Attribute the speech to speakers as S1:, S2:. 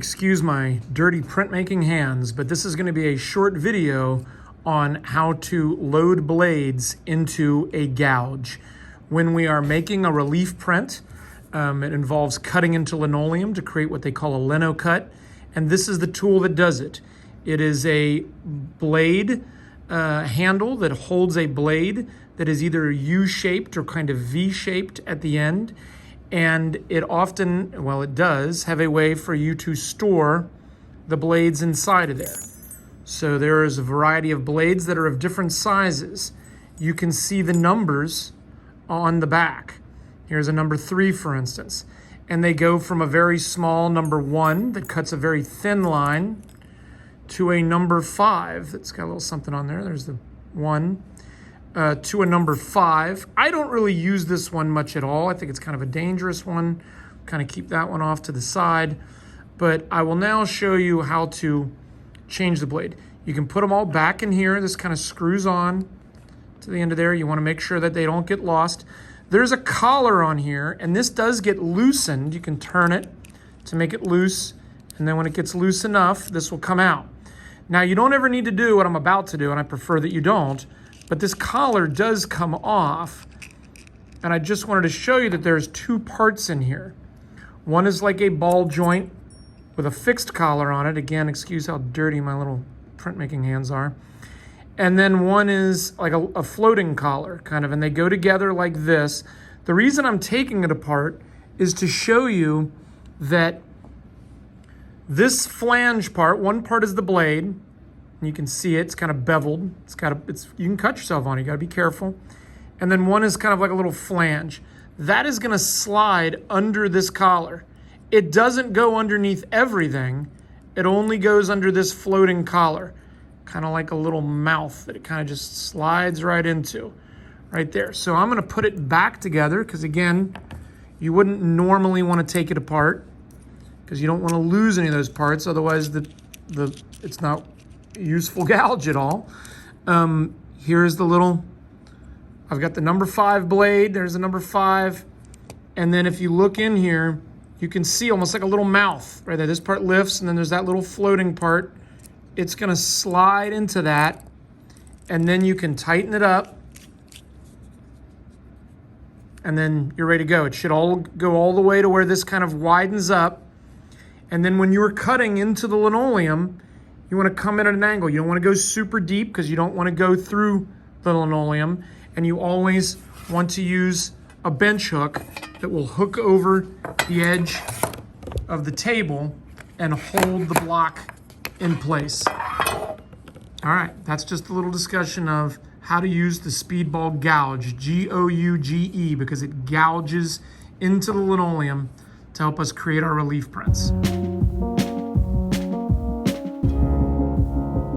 S1: Excuse my dirty printmaking hands, but this is going to be a short video on how to load blades into a gouge. When we are making a relief print, it involves cutting into linoleum to create what they call a lino cut, and this is the tool that does it. It is a blade handle that holds a blade that is either U-shaped or kind of V-shaped at the end. And it often, well, it does have a way for you to store the blades inside of there. So there is a variety of blades that are of different sizes. You can see the numbers on the back. Here's a number 3, for instance. And they go from a very small number 1 that cuts a very thin line to a number 5 that's got a little something on there. There's the 1. To a number 5. I don't really use this one much at all. I think it's kind of a dangerous one. Kind of keep that one off to the side. But I will now show you how to change the blade. You can put them all back in here. This kind of screws on to the end of there. You want to make sure that they don't get lost. There's a collar on here, and this does get loosened. You can turn it to make it loose, and then when it gets loose enough, this will come out. Now, you don't ever need to do what I'm about to do, and I prefer that you don't. But this collar does come off, and I just wanted to show you that there's 2 parts in here. One is like a ball joint with a fixed collar on it. Again, excuse how dirty my little printmaking hands are. And then one is like a floating collar, kind of, and they go together like this. The reason I'm taking it apart is to show you that this flange part, one part is the blade. You can see it's kind of beveled. You can cut yourself on it. You got to be careful. And then one is kind of like a little flange. That is going to slide under this collar. It doesn't go underneath everything. It only goes under this floating collar, kind of like a little mouth that it kind of just slides right into, right there. So I'm going to put it back together because, again, you wouldn't normally want to take it apart because you don't want to lose any of those parts. Otherwise, it's not useful gouge at all. Here's the little, I've got the number 5 blade. There's the number 5. And then if you look in here, you can see almost like a little mouth right there. This part lifts, and then there's that little floating part. It's going to slide into that, and then you can tighten it up, and then you're ready to go. It should all go all the way to where this kind of widens up. And then when you're cutting into the linoleum, you want to come in at an angle. You don't want to go super deep because you don't want to go through the linoleum. And you always want to use a bench hook that will hook over the edge of the table and hold the block in place. All right, that's just a little discussion of how to use the Speedball Gouge, G-O-U-G-E, because it gouges into the linoleum to help us create our relief prints.